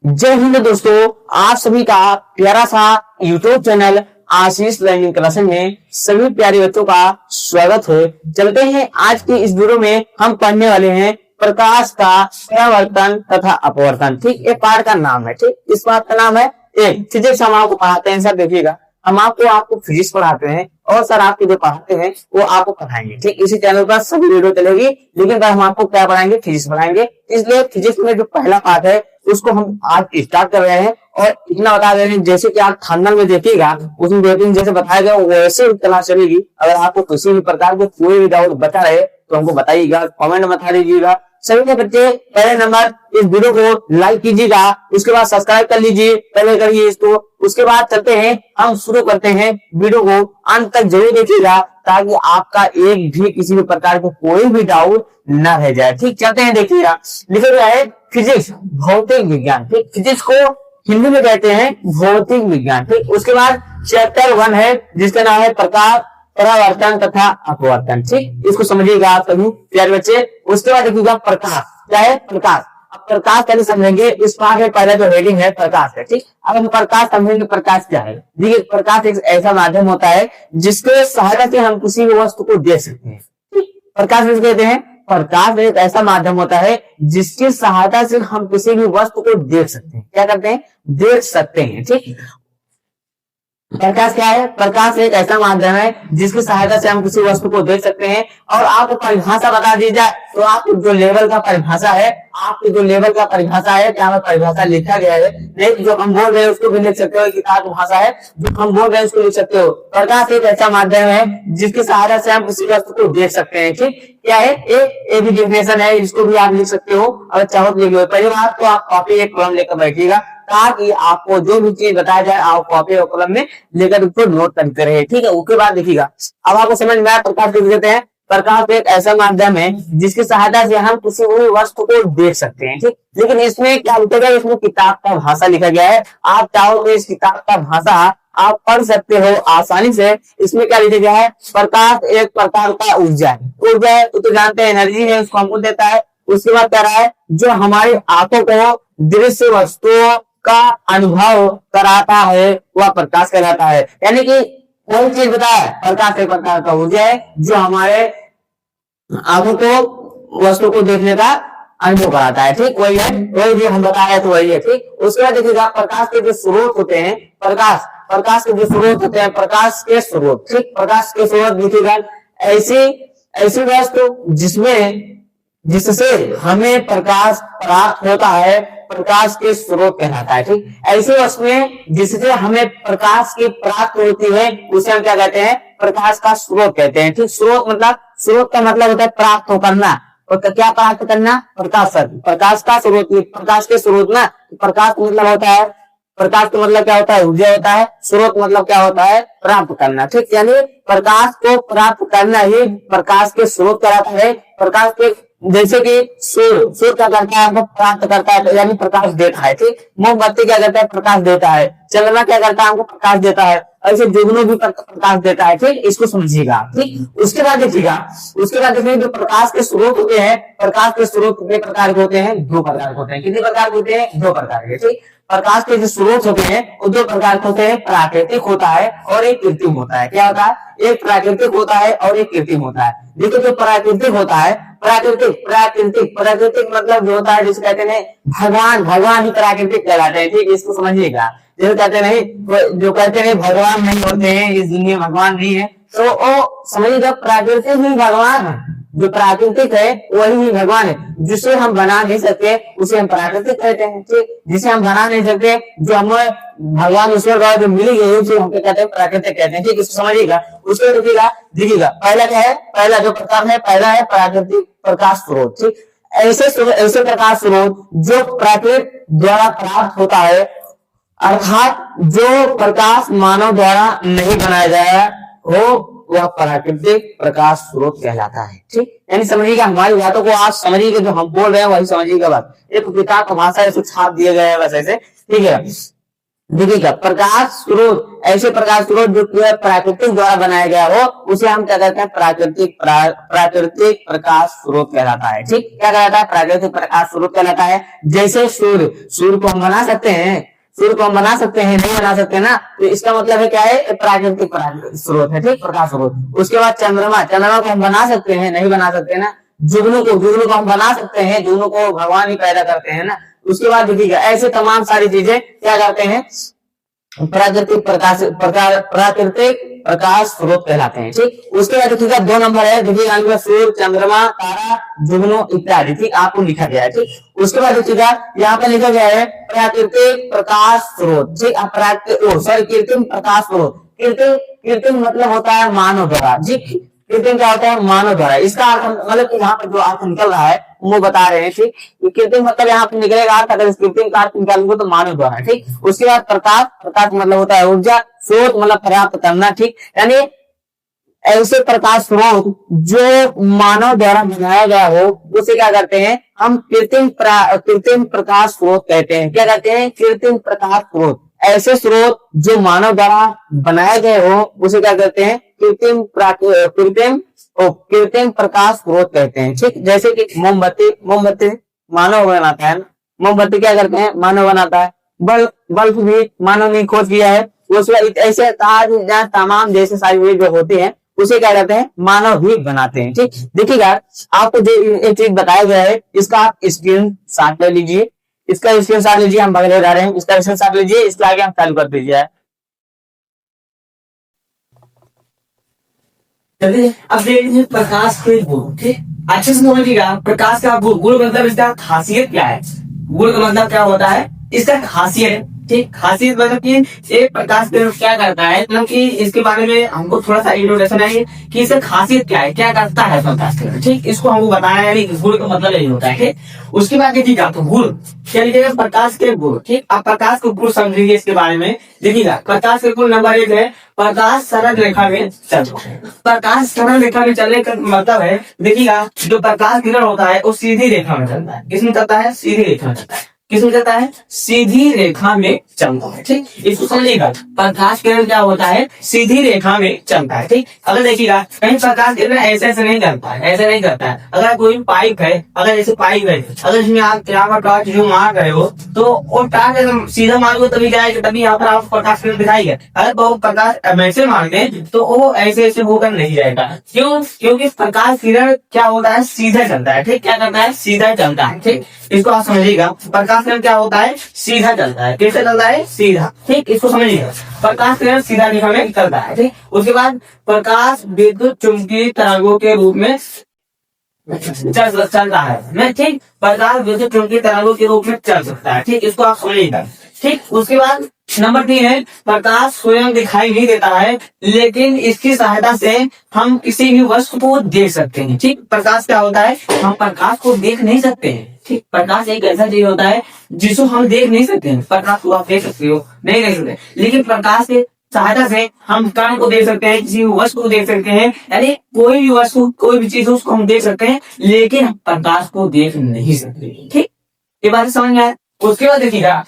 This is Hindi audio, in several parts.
जय हिंद दोस्तों, आप सभी का प्यारा सा यूट्यूब चैनल आशीष लर्निंग क्लासेस में सभी प्यारे बच्चों का स्वागत है। चलते हैं आज की इस वीडियो में हम पढ़ने वाले हैं प्रकाश का परावर्तन तथा अपवर्तन। ठीक, एक पाठ का नाम है। ठीक, इस पाठ का नाम है एक फिजिक्स। हम आपको पढ़ाते हैं, सर देखिएगा, हम आपको फिजिक्स पढ़ाते हैं और सर आपको जो पढ़ाते हैं वो आपको पढ़ाएंगे। ठीक, इसी चैनल पर सभी वीडियो चलेगी, लेकिन हम आपको क्या पढ़ाएंगे? फिजिक्स पढ़ाएंगे। इसलिए फिजिक्स में जो पहला पार्ट है उसको हम आज स्टार्ट कर रहे हैं। और इतना बता दे रहे हैं, जैसे कि आप थंबनेल में देखिएगा उसमें देखेंगे जैसे बताया गया वैसे क्लास चलेगी। अगर आपको किसी भी प्रकार के कोई भी डाउट बचा रहे तो हमको बताइएगा, कमेंट में बता दीजिएगा। सभी के बच्चे पहले नंबर इस वीडियो को लाइक कीजिएगा, उसके बाद सब्सक्राइब कर लीजिए, पहले करिए इसको। उसके बाद चलते हैं, हम शुरू करते हैं। वीडियो को अंत तक जरूर देखिएगा ताकि आपका एक भी किसी भी प्रकार को कोई भी डाउट न रह जाए। ठीक, चलते हैं, देखिएगा। लिखा गया है फिजिक्स, भौतिक विज्ञान। ठीक, फिजिक्स को हिंदी में कहते हैं भौतिक विज्ञान। ठीक, उसके बाद चैप्टर 1 है जिसका नाम है प्रकाश, परावर्तन तथा अपवर्तन। ठीक, इसको समझिएगा आप सभी प्यारे बच्चे। उसके बाद देखिएगा प्रकाश। क्या है? प्रकाश। अब प्रकाश कैसे समझेंगे? इस पाठ में पहले जो हेडिंग है प्रकाश है। ठीक, अब हम प्रकाश समझेंगे। प्रकाश क्या है? देखिए, प्रकाश एक ऐसा माध्यम होता है जिसके सहायता से हम किसी भी वस्तु को देख सकते हैं। प्रकाश किसे कहते हैं? प्रकाश एक ऐसा माध्यम होता है जिसकी सहायता से हम किसी भी वस्तु को देख सकते हैं। क्या करते हैं? देख सकते हैं। ठीक, प्रकाश क्या है? प्रकाश एक ऐसा माध्यम है जिसकी सहायता से हम किसी वस्तु को देख सकते हैं। और आपको परिभाषा बता दी जाए तो आपको जो लेवल का परिभाषा है, आपकी जो लेवल का परिभाषा है, क्या में परिभाषा लिखा गया है, नहीं जो हम बोल रहे हैं उसको भी लिख सकते हो, किताब भाषा है जो हम बोल रहे हैं उसको लिख सकते हो। प्रकाश एक ऐसा माध्यम है जिसकी सहायता से हम किसी वस्तु को देख सकते हैं। ठीक, क्या है? एक भी डेफिनेशन है, इसको भी आप लिख सकते हो अगर चाहो तो लिखिए। पहली बात तो आप कॉपी एक कलम लेकर बैठिएगा ताकि आपको जो भी चीज बताया जाए आप कॉपी और कलम में लेकर उसको नोट करते रहे। ठीक है, उसके बाद देखिएगा, अब आपको समझ में आया। प्रकाश लिख देते हैं। प्रकाश एक ऐसा माध्यम है जिसकी सहायता से हम किसी भी वस्तु को देख सकते हैं। ठीक, लेकिन इसमें क्या लिखा? इसमें किताब का भाषा लिखा गया है। आप चाहो तो इस किताब का भाषा आप पढ़ सकते हो आसानी से। इसमें क्या लिखा गया है? प्रकाश एक प्रकार का ऊर्जा है। ऊर्जा है तो जानते हैं एनर्जी है, उसको हमको देता है। उसके बाद कह रहा है जो हमारी आंखों को दृश्य वस्तुओं का अनुभव कराता है वह प्रकाश कहलाता है। यानी कि कोई चीज बताया, प्रकाश एक प्रकार का ऊर्जा है जो हमारे आंखों को वस्तु को देखने का अनुभव कराता है। ठीक, वही है, वही जो हम बताया तो वही है। ठीक, उसके बाद देखिएगा प्रकाश के जो स्रोत होते हैं, प्रकाश के जो स्रोत होते हैं, प्रकाश के स्रोत। ठीक, प्रकाश के स्रोत देखिएगा ऐसी वस्तु जिससे हमें प्रकाश प्राप्त होता है, प्रकाश के स्रोत कहलाता है। ठीक, ऐसी वस्तुएं जिससे हमें प्रकाश की प्राप्त होती है उसे हम क्या कहते हैं? प्रकाश का स्रोत कहते हैं। ठीक, स्रोत का मतलब होता है प्राप्त हो करना। और क्या प्राप्त करना? प्रकाश का स्रोत, प्रकाश के स्रोत ना। प्रकाश मतलब होता है, प्रकाश का मतलब क्या होता है? ऊर्जा होता है। स्रोत मतलब क्या होता है? प्राप्त करना। ठीक, यानी प्रकाश को प्राप्त करना ही प्रकाश के स्रोत कहलाता है। प्रकाश के जैसे कि सूर्य क्या करता है? हमको प्राप्त करता है, यानी प्रकाश देता है। ठीक, मोमबत्ती क्या करता है? प्रकाश देता है। चंद्रमा क्या करता है? हमको प्रकाश देता है। ऐसे जुगनू भी प्रकाश देता है। ठीक, इसको समझिएगा। ठीक, उसके बाद देखिए जो प्रकाश के स्रोत होते हैं, प्रकाश के स्रोत कितने प्रकार के होते हैं? 2 प्रकार के होते हैं। कितने प्रकार के होते हैं? 2 प्रकार के। ठीक, प्रकाश के जो स्रोत होते हैं वो 2 प्रकार के होते हैं, प्राकृतिक होता है और एक कृत्रिम होता है। क्या होता है? एक प्राकृतिक होता है और एक कृत्रिम होता है। देखिए, जो प्राकृतिक होता है, प्राकृतिक मतलब जो होता है जिसे कहते हैं भगवान ही प्राकृतिक कहलाते हैं। ठीक, इसको समझिएगा। जो कहते नहीं भगवान नहीं होते हैं इस दुनिया, भगवान नहीं है, तो वो समझिएगा प्राकृतिक ही भगवान है। जो प्राकृतिक है वही ही भगवान है। जिसे हम बना नहीं सकते उसे हम प्राकृतिक कहते हैं। ठीक, जिसे हम बना नहीं सकते, जो हमें भगवान ईश्वर द्वारा जो मिली गई उसे हम कहते हैं प्राकृतिक कहते हैं। ठीक, इसको समझिएगा। उसको देखिएगा पहला क्या है? पहला जो प्रकार है, पहला है प्राकृतिक प्रकाश स्रोत। ठीक, ऐसे प्रकाश स्रोत जो प्रकृति द्वारा प्राप्त होता है, अर्थात जो प्रकाश मानव द्वारा नहीं बनाया गया हो वह प्राकृतिक प्रकाश स्रोत कहलाता है। ठीक, यानी समझिएगा, हमारी बातों को आप समझिएगा, जो हम बोल रहे हैं वही समझिएगा। बात एक किताब का भाषा है, छाप दिया गया है बस ऐसे। ठीक है, देखिएगा प्रकाश स्रोत, ऐसे प्रकाश स्रोत जो प्राकृतिक द्वारा बनाया गया हो उसे हम क्या कहते हैं, प्राकृतिक प्रकाश स्रोत कहलाता है। ठीक, क्या कहलाता है, प्राकृतिक प्रकाश स्रोत कहलाता है। जैसे सूर्य को हम बना सकते हैं, सूर्य को हम बना सकते हैं, नहीं बना सकते ना, तो इसका मतलब है क्या है, प्राकृतिक स्रोत है। ठीक, प्रकाश स्रोत। उसके बाद चंद्रमा को हम बना सकते हैं, नहीं बना सकते ना। जुगनू को हम बना सकते हैं, जुगनू को भगवान ही पैदा करते हैं ना। उसके बाद देखिएगा ऐसे तमाम सारी चीजें क्या करते हैं, प्राकृतिक प्रकाश स्रोत कहलाते हैं। ठीक, उसके बाद देखिएगा 2 नंबर है, देखिएगा सूर्य, चंद्रमा, तारा, जुगनू इत्यादि। ठीक, आपको लिखा गया है। ठीक, उसके बाद देखिएगा यहाँ पे लिखा गया है प्राकृतिक प्रकाश स्रोत। ठीक, कृत्रिम प्रकाश स्रोत। कृत्रिम मतलब होता है मानव द्वारा। ठीक, कृत्रिम क्या होता है, मानव द्वारा। इसका अर्थ मतलब यहाँ पर जो अर्थ निकल रहा है वो बता रहे हैं। ठीक, कृत्रिम मतलब यहाँ पे निकलेगा अर्थ, अगर कृत्रिम का अर्थ निकालेंगे तो मानव द्वारा। ठीक, उसके बाद प्रकाश मतलब होता है ऊर्जा, स्रोत मतलब पर्याप्त करना। ठीक, यानी ऐसे प्रकाश स्रोत जो मानव द्वारा बनाया गया हो उसे क्या करते हैं हम, कृत्रिम प्रकाश स्रोत कहते हैं। क्या कहते हैं, कृत्रिम प्रकाश स्रोत। ऐसे स्रोत जो मानव द्वारा बनाए गए हो उसे क्या कहते हैं, कृत्रिम प्रकाश स्रोत कहते हैं। ठीक, जैसे कि मोमबत्ती मानव बनाता है। मोमबत्ती क्या करते हैं, मानव बनाता है। बल्ब भी मानव ने खोज किया है। उसमें ऐसे तमाम जैसे सारी चीजें जो होती हैं उसे क्या कहते हैं, मानव भी बनाते हैं। ठीक, देखिएगा आपको जो एक चीज बताया गया है इसका आप स्क्रीन शॉट ले लीजिए, इसका स्क्रीन शॉट लीजिए, हम बगले जा रहे हैं, इसका स्क्रीन शॉट लीजिए, इसके आगे हम चालू कर दीजिए। चलिए अब देख लीजिए प्रकाश के गुण। ठीक, अच्छे से समझिएगा प्रकाश का गुण मतलब इसका खासियत क्या है। गुण का मतलब क्या होता है, इसका खासियत। ठीक, खासियत मतलब कि एक प्रकाश क्या करता है, मतलब कि इसके बारे में हमको थोड़ा सा इंट्रोडक्शन है कि इसका खासियत क्या है, क्या करता है प्रकाश। ठीक, इसको हमको बताया है, गुण का मतलब यही होता है। ठीक, उसके बाद देखिएगा तो गुण क्या लिखिएगा, प्रकाश के गुण। ठीक, आप प्रकाश के गुण समझिए इसके बारे में। देखिएगा प्रकाश के गुण नंबर 1 है प्रकाश सरल रेखा में चलता है। प्रकाश सरल रेखा में चलने का मतलब है, देखिएगा जो प्रकाश किरण होता है वो सीधी रेखा में चलता है। किसमें चलता है, सीधी रेखा में चलता है। किसमें चलता है, सीधी रेखा में चलता है। ठीक, इसको समझिएगा प्रकाश किरण क्या होता है, सीधी रेखा में चलता है। ठीक, अगर देखिएगा कहीं प्रकाश किरण ऐसे नहीं चलता है, ऐसे नहीं करता है। अगर कोई पाइप है, अगर ऐसे पाइप है, अगर इसमें आप यहाँ पर टॉर्च जो मार रहे हो तो वो टॉर्च सीधा मारोगे तभी जाएगा, तभी यहाँ पर आपको प्रकाश किरण दिखाई है। अगर वो प्रकाश ऐसे मार दे तो वो ऐसे होकर नहीं जाएगा। क्यों, क्योंकि प्रकाश किरण क्या होता है, सीधा चलता है। ठीक, क्या करता है, सीधा चलता है। ठीक, इसको आप समझिएगा प्रकाश किरण क्या होता है, सीधा चलता है। कैसे चलता है, सीधा। ठीक, इसको समझिएगा प्रकाश किरण सीधा रेखा में चलता है। ठीक, उसके बाद प्रकाश विद्युत चुंबकीय तरंगों के रूप में चलता है। मैं ठीक, प्रकाश विद्युत चुंबकीय तरंगों के रूप में चल सकता है। ठीक, इसको आप समझिएगा। ठीक, उसके बाद नंबर 3 है प्रकाश स्वयं दिखाई नहीं देता है लेकिन इसकी सहायता से हम किसी भी वस्तु को देख सकते हैं। ठीक, प्रकाश क्या होता है, हम प्रकाश को देख नहीं सकते हैं। ठीक, प्रकाश एक ऐसा चीज होता है जिसको हम देख नहीं सकते हैं। प्रकाश को आप देख सकते हो, नहीं देख सकते, लेकिन प्रकाश के सहायता से हम कण को देख सकते हैं, किसी भी वस्तु को देख सकते हैं। यानी कोई भी वस्तु, कोई भी चीज उसको हम देख सकते हैं लेकिन हम प्रकाश को देख नहीं सकते। ठीक, ये बात समझ में आए। उसके बाद देखिएगा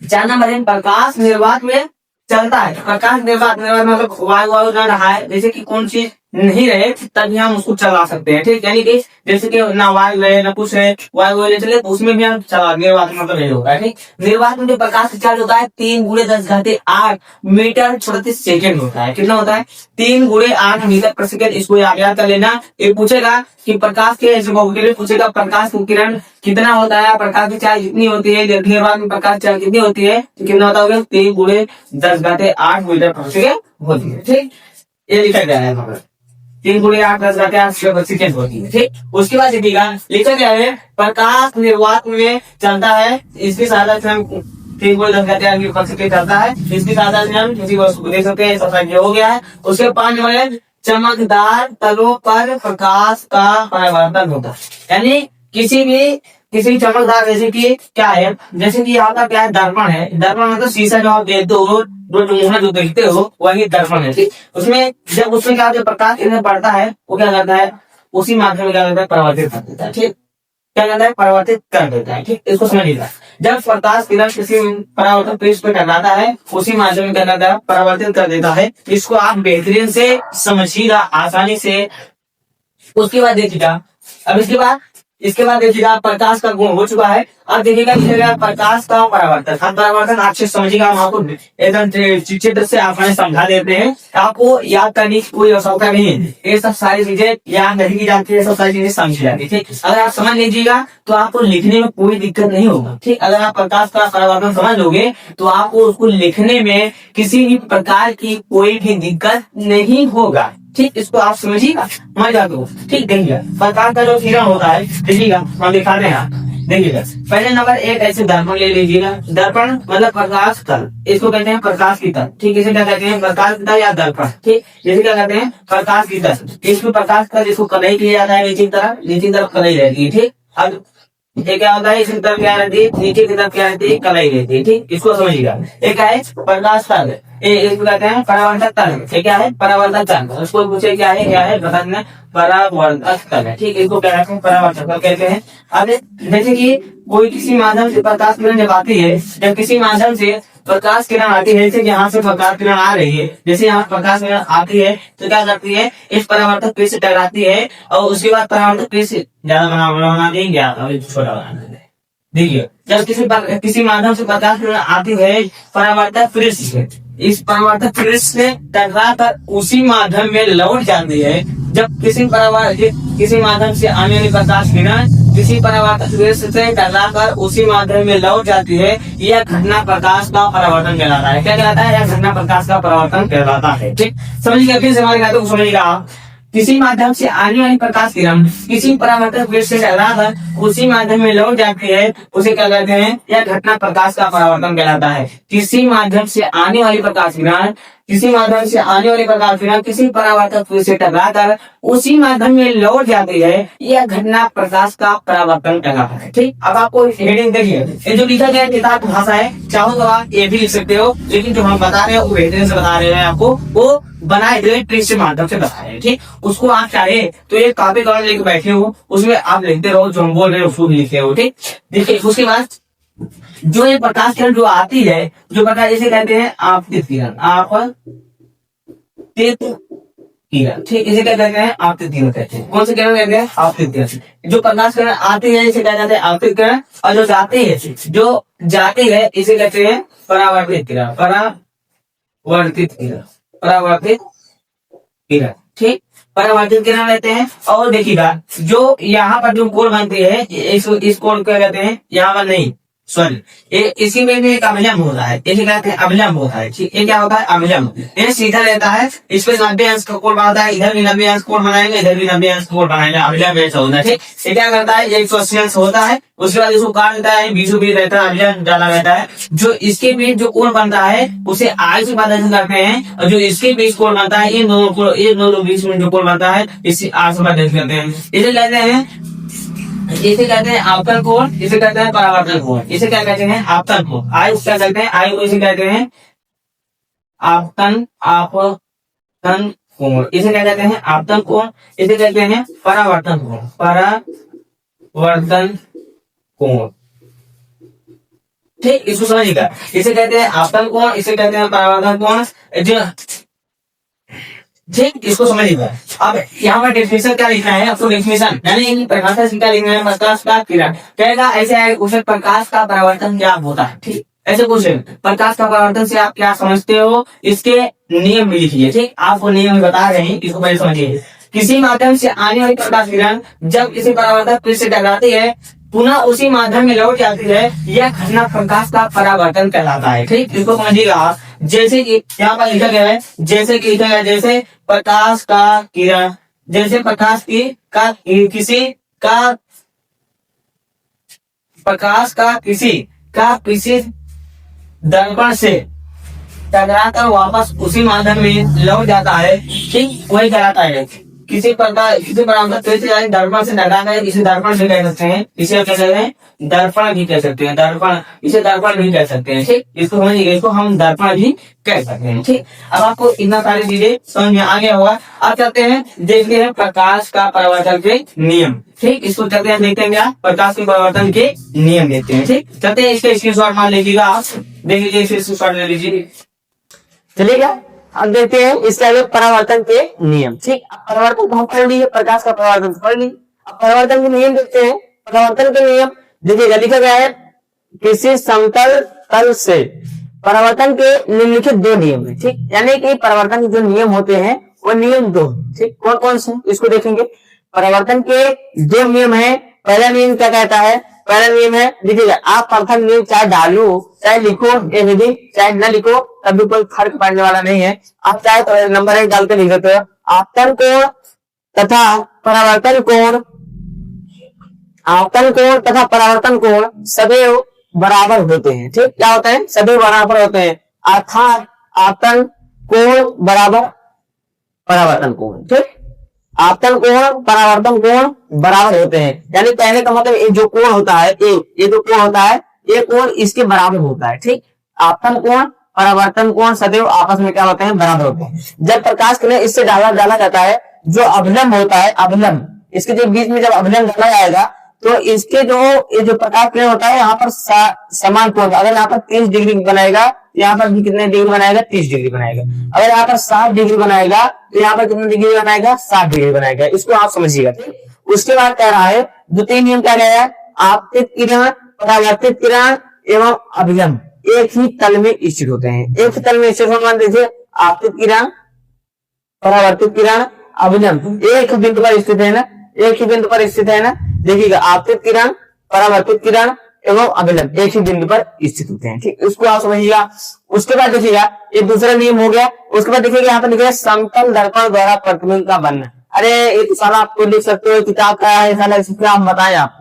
4 नंबर है प्रकाश निर्वात में चलता है। प्रकाश निर्वात मतलब वायु न रहा है, जैसे कि कौन चीज नहीं रहे तभी हम उसको चला सकते हैं। ठीक, यानी कि जैसे कि ना वायु रहे ना कुछ है, वायु नहीं चले तो उसमें भी हम चला, निर्वात मतलब यही होगा। ठीक, निर्वात में जो प्रकाश चार्ज होता है 3 × 10⁸ मीटर प्रति सेकंड होता है। कितना होता है, 3 × 8 मीटर प्रति सेकंड। इसको याद कर लेना। ये पूछेगा कि प्रकाश के पूछेगा प्रकाश की किरण कितना होता है, प्रकाश की चार्ज कितनी होती है, निर्वात में प्रकाश चार्ज कितनी होती है, तो कितना होता होगा 3 × 10⁸ मीटर प्रति सेकंड होती है। ठीक, ये लिखा गया है 3 × 8 10⁸ सेकंड होती है। ठीक, उसके बाद देखिएगा लिखा गया है प्रकाश निर्वात में चलता है, इसकी सहायता से हम 3 × 10⁸ सेकंड चलता है, इसकी सहायता से हम किसी वस्तु को देख सकते हैं। ऐसा हो गया है। उसके 5 नंबर है चमकदार तलों पर प्रकाश का परावर्तन होता है। यानी किसी चमकदार, जैसे कि क्या है, जैसे कि यहाँ का क्या है, दर्पण है। दर्पण मतलब शीशा जो आप देखते हो, जो मुंह जो देखते हो वही दर्पण है। ठीक, उसमें जब उसमें क्या प्रकाश पड़ता है वो क्या करता है, उसी माध्यम में क्या करता है, परावर्तित कर देता है। ठीक, क्या करता है, परावर्तित कर देता है। ठीक, इसको समझिएगा। जब प्रकाश किरण किसी परावर्तन पृष्ठ पे टकराता है, उसी माध्यम में क्या करता है, परावर्तित कर देता है। इसको आप बेहतरीन से समझिएगा, आसानी से। उसके बाद देखिएगा, अब इसके बाद देखिएगा प्रकाश का गुण हो चुका है। अब देखिएगा प्रकाश का परावर्तन। अब परावर्तन अच्छे से समझिएगा, हम आपको एकदम चित्र से आपने समझा देते हैं। आपको याद करने की कोई आवश्यकता नहीं है, ये सब सारी चीजें याद नहीं की जाती है, सब सारी चीजें समझी जाती है। ठीक, अगर आप समझ लीजिएगा तो आपको लिखने में कोई दिक्कत नहीं होगा। ठीक, अगर आप प्रकाश का परावर्तन समझ लोगे तो आपको उसको लिखने में किसी भी प्रकार की कोई भी दिक्कत नहीं होगा। ठीक, इसको आप समझिएगा, मजा दो। ठीक, देखिएगा प्रकाश का जो किरण होता है, देखिएगा हम दिखाते हैं। देखिएगा पहले नंबर एक ऐसे दर्पण ले लीजिएगा। दर्पण मतलब प्रकाश तल, इसको कहते हैं प्रकाश की तल। ठीक, इसे क्या कहते हैं, प्रकाश की तल या दर्पण। ठीक, जैसे क्या कहते हैं, प्रकाश की तल। इसको प्रकाश का जिसको कलई किया जाता है, नीचे की तरफ कलई रहती है। ठीक, अब ये क्या होता है, इसकी तरफ क्या रहती है, नीचे की तरफ क्या रहती है, कलई रहती है। ठीक, इसको समझिएगा। एक है प्रकाश तल, इसको कहते हैं परावर्तक तल। ये क्या है, परावर्तक तल। उसको पूछे क्या है बता देना, परावर्तक तल है। ठीक, इसको क्या कहते हैं, परावर्तक तल कहते हैं। अब जैसे कि कोई किसी माध्यम से प्रकाश किरण जब आती है, जब किसी माध्यम से प्रकाश किरण आती है, जैसे यहाँ से प्रकाश किरण आ रही है, जैसे यहाँ प्रकाश किरण आती है तो क्या करती है, इस परावर्तक पृष्ठ से टकराती है और उसके बाद परावर्तक पृष्ठ ज्यादा बना देंगे, छोटा बना देंगे। देखिए जब किसी माध्यम से प्रकाश किरण आती है परावर्तक पृष्ठ से, इस परावर्तक पृष्ठ से टकरा कर उसी माध्यम में लौट जाती है। जब किसी माध्यम से आने वाली प्रकाश किरण किसी परावर्तक पृष्ठ से टकराकर उसी माध्यम में लौट जाती है, यह घटना प्रकाश का परावर्तन कहलाता है। क्या कहलाता है, यह घटना प्रकाश का परावर्तन कहलाता है। ठीक, समझिएगा, फिर से हमारे बातों को समझिएगा। किसी माध्यम से आने वाली प्रकाश किरण किसी परावर्तक पृष्ठ से टकराकर उसी माध्यम में लौट जाती है, उसे क्या कहते हैं, यह घटना प्रकाश का परावर्तन कहलाता है। किसी माध्यम से आने वाली प्रकाश किरण किसी परावर्तक पृष्ठ से टकराकर उसी माध्यम में लौट जाती है, यह घटना प्रकाश का परावर्तन कहलाता है। ठीक, अब आपको हेडिंग देखिए, ये जो लिखा गया किताब भाषा है, चाहो तो आप ये भी लिख सकते हो, लेकिन जो हम बता रहे हैं वो बेहतरीन से बता रहे हैं आपको, वो बनाए हुए ट्रिक के माध्यम से बता रहे हैं। ठीक, उसको आप चाहे तो ये कॉपी कलम लेके बैठे हो, उसमें आप लिखते रहो, जो हम बोल रहे हो उसको लिखते हो। ठीक, देखिए उसके बाद जो ये प्रकाश किरण जो आती है, जो प्रकाश इसे कहते हैं आपतित किरण, आपतित किरण। ठीक, इसे क्या कहते हैं, आपतित किरण कहते हैं। कौन से किरण कहते हैं, आपतित किरण। जो प्रकाश किरण आती है इसे क्या कहते हैं, आपतित किरण, और जो जाती है इसे कहते हैं परावर्तित किरण। परावर्तित किरण। ठीक, परावर्तित किरण रहते हैं। और देखिएगा जो यहाँ पर जो कोण बनती है, इस कोण क्या कहते हैं, यहाँ पर नहीं, सॉरी, इसी में भी एक अभिलंब होता है, इसे कहते हैं अभिलंब होता है। ठीक, ये क्या होता है, अभिलंब। ये सीधा रहता है, इस पे 90 अंश का कोण बनता है, इधर भी 90 अंश कोण बनाएंगे, इधर भी 90 अंश कोण बनाएंगे, अभिलंब ऐसा होता है। ठीक, ये क्या करता है, 180 अंश होता है, उसके बाद इसको काट देता है, बीचों बीच रहता है, अभिलंब ज्यादा रहता है। जो इसके बीच जो कोण बनता है उसे आय से प्रदर्शित करते हैं, और जो इसके बीच कोण बनता है, इन दोनों बीच में जो कोण बनता है इसे आय से प्रदर्शित करते हैं। इसे कहते हैं आपतन कोण, इसे कहते हैं परावर्तन कोण। इसे क्या कहते हैं, आपतन कोण। आय क्या कहते हैं, आय इसे कहते हैं आपतन कोण। इसे क्या कहते हैं, आपतन कोण। इसे कहते हैं परावर्तन कोण। परावर्तन कोण। ठीक, इसको समझिएगा। इसे कहते हैं आपतन कोण, इसे कहते हैं परावर्तन कोण। जो ठीक, इसको समझिएगा। अब यहाँ पर डेफिनेशन क्या लिखना है, आपको डेफिनेशन यानी परिभाषा से क्या लिखना है, प्रकाश का किरण। कहेगा ऐसे उसे प्रकाश का परावर्तन क्या होता है। ठीक, ऐसे पूछे प्रकाश का परावर्तन से आप क्या समझते हो, इसके नियम भी लिखिए। ठीक, आपको नियम बता रहे हैं, इसको पहले समझिए। किसी माध्यम से आने वाली प्रकाश किरण जब किसी परावर्तक पृष्ठ से टकराती है, पुनः उसी माध्यम में लौट जाती है, यह घटना प्रकाश का परावर्तन कहलाता है। ठीक, इसको समझिएगा। जैसे कि यहाँ पर लिखा गया है, जैसे प्रकाश का किरण, जैसे प्रकाश का किसी दर्पण से टकराकर वापस उसी माध्यम में लौट जाता है। ठीक, वही कहलाता है। किसी परावर्तक तेज से दर्पण से हटाकर इसे दर्पण भी कह सकते हैं, इसे क्या कहते हैं, दर्पण भी कह सकते हैं, दर्पण, इसे दर्पण भी कह सकते हैं। ठीक, इसको समझिए, इसको हम दर्पण भी कह सकते हैं। ठीक, अब आपको इतना सारी चीजें समझ में आ गया होगा। अब चलते हैं देखते हैं प्रकाश का परावर्तन के नियम। ठीक, इसको चलते हैं देखते हैं क्या प्रकाश के परावर्तन के नियम देखते हैं। ठीक, चलते हैं, इसका स्क्रीनशॉट मान लीजिएगा आप, देख लीजिए, स्क्रीनशॉट ले लीजिए। चलिएगा, अब देखते हैं इसके आगे परावर्तन के नियम। ठीक, अब परावर्तन तो हम पढ़ लिए, प्रकाश का परावर्तन तो पढ़ लिए। अब परावर्तन के नियम देखते हैं। परावर्तन के नियम देखिएगा, लिखा गया है किसी समतल तल से परावर्तन के निम्नलिखित 2 नियम है। ठीक, यानी कि परावर्तन के जो नियम होते हैं वो नियम 2। ठीक, कौन कौन से इसको देखेंगे। परावर्तन के 2 नियम है। पहला नियम क्या कहता है, पहला नियम है, देखिएगा, आप प्रथम नियम चाहे डालो चाहे लिखो, ये विधि चाहे न लिखो, तभी कोई फर्क पड़ने वाला नहीं है। आप चाहे तो नंबर 1 डाल के लिख देते हो, आपतन कोण तथा परावर्तन कोण, आपतन कोण तथा परावर्तन कोण सदैव बराबर होते हैं। ठीक, क्या होते हैं, सदैव बराबर होते हैं, अर्थात आपतन कोण बराबर परावर्तन कोण। ठीक, आपतन कोण परावर्तन कोण बराबर होते हैं, यानी कहने का मतलब ये जो कोण होता है, ये जो कोण होता है, ये कोण इसके बराबर होता है। ठीक, आपतन कोण परावर्तन कोण सदैव आपस में क्या होते हैं, बराबर होते हैं। जब प्रकाश किरण इससे डाला जाता है, जो अवलंब होता है, अवलंब, इसके जो बीच में जब अवलंब डाला जाएगा तो इसके जो ये जो प्रकाश किरण होता है यहाँ पर समान कोण, अगर यहाँ पर 30 डिग्री बनाएगा तो यहाँ पर भी कितने डिग्री बनाएगा, 30 डिग्री बनाएगा। अगर यहाँ पर 60 डिग्री बनाएगा तो यहाँ पर कितने डिग्री बनाएगा, 60 डिग्री बनाएगा। इसको आप समझिएगा। ठीक, उसके बाद कह रहा है द्वितीय नियम क्या गया है, आपतित किरण परावर्तित किरण एवं अभिलंब एक ही तल में स्थित होते हैं। एक ही तल में स्थित होने, मान लीजिए आपतित किरण परावर्तित किरण अभिलंब एक बिंदु पर स्थित है ना, एक ही बिंदु पर स्थित है ना। देखिएगा, आपतित किरण परावर्तित किरण एवं अभिलंब एक ही बिंदु पर स्थित होते हैं। ठीक, इसको आप समझिएगा। उसके बाद देखिएगा, ये दूसरा नियम हो गया। उसके बाद देखिएगा यहाँ पर लिखा है समतल दर्पण द्वारा प्रतिबिंब का बनना। अरे ये तो साला आपको लिख सकते हो, किताब का है साला, इसको आप बताएं, आप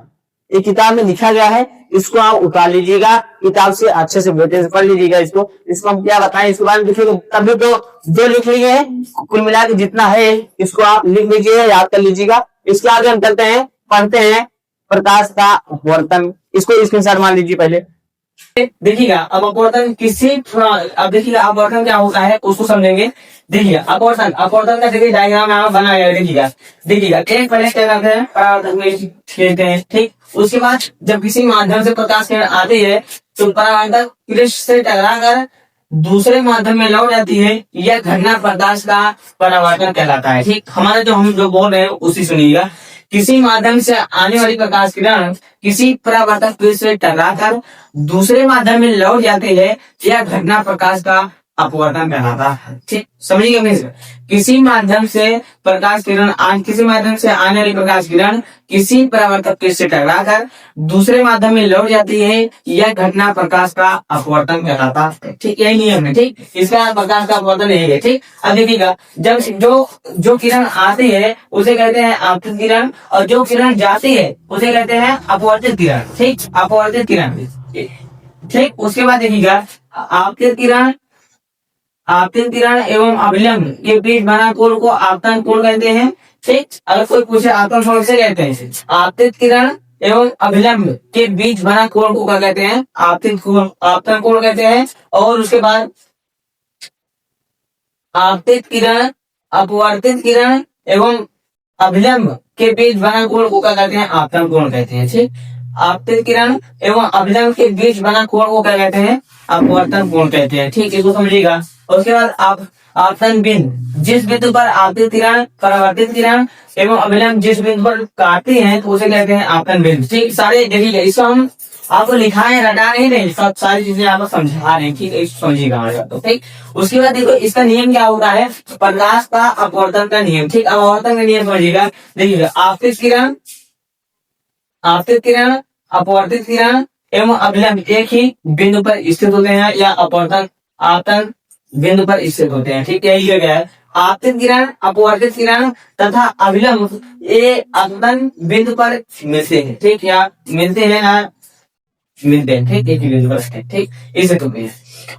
ये किताब में लिखा गया है, इसको आप उतार लीजिएगा, किताब से अच्छे से बेटे से पढ़ लीजिएगा। इसको हम क्या बताएं, इसके बारे में देखिएगा। तभी तो जो लिख लिए हैं कुल मिला के जितना है इसको आप लिख लीजिएगा, याद कर लीजिएगा। इसके आगे हम चलते हैं, पढ़ते हैं प्रकाश का अपवर्तन। इसको स्क्रीनशॉट मान लीजिए पहले। देखिएगा, अब अपवर्तन अब देखिएगा अपवर्तन क्या होता है उसको समझेंगे। देखिए अपवर्तन का देखिए डायग्राम यहाँ बनाया गया। देखिएगा एक पहले क्या करते हैं, परावर्तन में खेलते हैं। ठीक, उसके बाद जब किसी माध्यम से प्रकाश किरण आती है तो परावर्तक पृष्ठ से टकराकर दूसरे माध्यम में लौट जाती है, यह घटना प्रकाश का परावर्तन कहलाता है। ठीक, हमारे हम जो बोल रहे हैं उसी सुनिएगा। किसी माध्यम से आने वाली प्रकाश किरण किसी परावर्तक पृष्ठ से टकराकर दूसरे माध्यम में लौट जाती है, यह घटना प्रकाश का अपवर्तन कहलाता है। ठीक, समझिएगा मेरे, किसी माध्यम से प्रकाश किरण किसी माध्यम से आने वाली प्रकाश किरण किसी परावर्तक पृष्ठ से टकराकर दूसरे माध्यम में लौट जाती है, यह घटना प्रकाश का अपवर्तन कहलाता है। ठीक, यही नियम है। ठीक, इसका प्रकाश का अपवर्तन यही है। ठीक, अब देखिएगा, जब जो किरण आती है उसे कहते हैं आपतित किरण, और जो किरण जाती है उसे कहते हैं अपवर्तित किरण। ठीक, अपवर्तित किरण। ठीक, उसके बाद देखिएगा, आपतित किरण एवं अभिलंब के बीच बना कोण को आपतन कोण कहते हैं। ठीक, अगर कोई पूछे आपतन कोण से कहते हैं, आपतित किरण एवं अभिलंब के बीच बना कोण को क्या कहते हैं, आपतन कोण कहते हैं। और उसके बाद आपतित किरण अपवर्तित किरण एवं अभिलंब के बीच बना कोण को क्या कहते हैं, आपतन कोण कहते हैं। ठीक, आपतित किरण एवं अभिलंब के बीच बना कोण को क्या कहते हैं, अपवर्तन कोण कहते हैं। ठीक, इसको समझिएगा। उसके बाद आप आपतन बिंदु, जिस बिंदु पर आपतित किरण परावर्तित किरण एवं अभिलंब जिस बिंदु पर काटती हैं तो उसे कहते हैं आपतन बिंदु। ठीक, सारे देखिएगा, इसको हम आपको लिखाए रटा नहीं, सब सारी चीजें आपको समझा रहे हैं। ठीक है, इसको समझिएगा हमारे साथ। तो ठीक, उसके बाद देखो इसका नियम क्या होता है, प्रकाश का अपवर्तन का नियम। ठीक, अपवर्तन का नियम समझिएगा। देखिएगा, आपतित किरण अपवर्तित किरण एवं अभिलंब एक ही बिंदु पर स्थित होते हैं, या आपतन बिंदु पर स्थित होते हैं। ठीक, यही जगह है। आपतित किरण अपवर्तित किरण तथा अभिलंब ये आपतन बिंदु पर मिलते हैं। ठीक, या मिलते हैं या मिलते हैं। ठीक, एक ही बिंदु पर स्थित। ठीक, इसे तो है।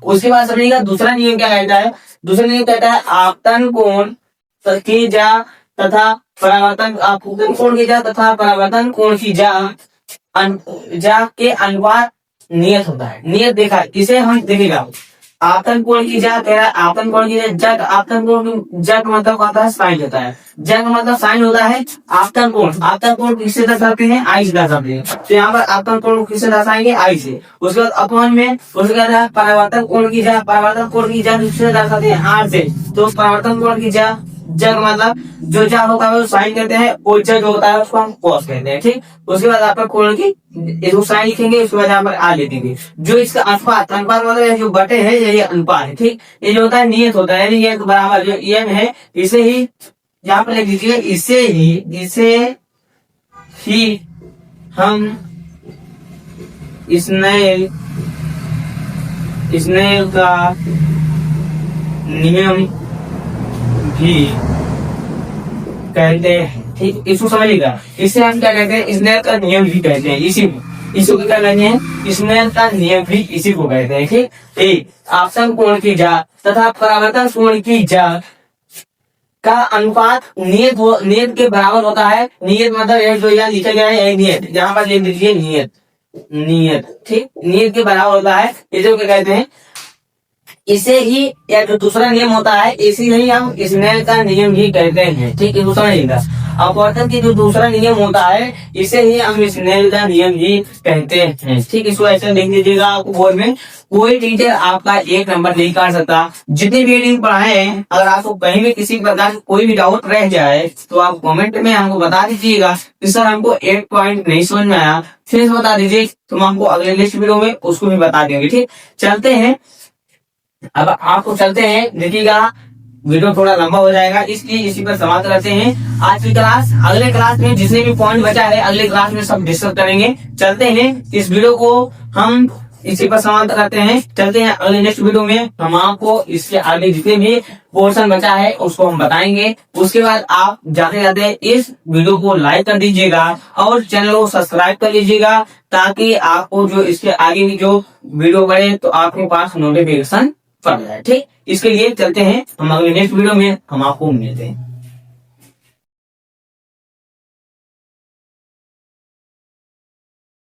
उसके बाद समझिएगा दूसरा नियम क्या कहता है, दूसरा नियम कहता है आपतन कोण की जा तथा परावर्तन आपतन कोण की जा तथा परावर्तन कोण की जा के अनुपात नियत होता है। नियत देखा, इसे हम देखेगा आपतन कोण की जा तेरा आपतन कोण की जग आपतन कोण जग मतलब होता है साइन होता है। जग मतलब साइन होता है। आपतन कोण किससे दर्शाते हैं? आई से दर्शाते हैं। तो यहाँ पर आपतन कोण किससे दर्शाएंगे? आई से। उसके बाद अपमान में उसके बाद परावर्तन कोण की जा किससे दर्शाते हैं? आर से। तो परावर्तन कोण की जा जग मतलब जो जा होता है वो साइन कहते हैं और जग होता है उसको हम कॉस कहते हैं। ठीक, उसके बाद आपका कोण की इसको साइन लिखेंगे, उसके बाद यहाँ पर आ लिखेंगे। जो इसका अनुपात मतलब जो बटे है ये अनुपात है। ठीक, ये जो होता है नियत होता है, ये बराबर जो एम है इसे ही यहाँ पर लिख दीजिए। इसे ही हम स्नेल का नियम भी कहते हैं। ठीक, इसको समझिएगा। इसे हम क्या कहते हैं? स्नेल का नियम भी कहते हैं। इसी को क्या कहते हैं? स्नेल का नियम भी इसी को कहते हैं। ठीक, आपतन कोण की जा तथा परावर्तन कोण की जा का अनुपात नियत के बराबर होता है। नियत मतलब जो यहाँ लिखा गया है नियत, यहाँ पर लिख दीजिए नियत। ठीक, नियत के बराबर होता है। इसे क्या कहते हैं? इसे ही या जो दूसरा नियम होता है इसी ही हम स्नेल का नियम ही कहते हैं। ठीक है, समझिएगा। अपवर्तन की जो दूसरा नियम होता है इसे ही हम स्नेल का नियम ही कहते हैं। ठीक, इसको ऐसे लिख दीजिएगा। आपको बोर्ड में कोई टीचर आपका 1 नंबर नहीं काट सकता। जितने भी रीडिंग पढ़ाए हैं, अगर आपको कहीं भी किसी प्रकार कोई भी डाउट रह जाए तो आप कमेंट में हमको बता दीजिएगा कि सर हमको 1 पॉइंट नहीं समझ में आया, फिर बता दीजिए, तो हम हमको अगले नेक्स्ट वीडियो में उसको भी बता देंगे। ठीक, चलते हैं। अब आपको चलते हैं, देखिएगा वीडियो थोड़ा लंबा हो जाएगा, इसलिए इसी पर समाप्त करते हैं आज की क्लास। अगले क्लास में जितने भी पॉइंट बचा है अगले क्लास में सब डिस्कस करेंगे। चलते हैं, इस वीडियो को हम इसी पर समाप्त करते हैं। चलते हैं अगले नेक्स्ट वीडियो में हम आपको इसके आगे जितने भी पोर्शन बचा है उसको हम बताएंगे। उसके बाद आप जाते जाते इस वीडियो को लाइक कर दीजिएगा और चैनल को सब्सक्राइब कर लीजिएगा, ताकि आपको जो इसके आगे की जो वीडियो बढ़े तो आपके पास नोटिफिकेशन पड़ जाए। ठीक, इसके लिए चलते हैं हम अगले नेक्स्ट वीडियो में हम आपको मिलते हैं।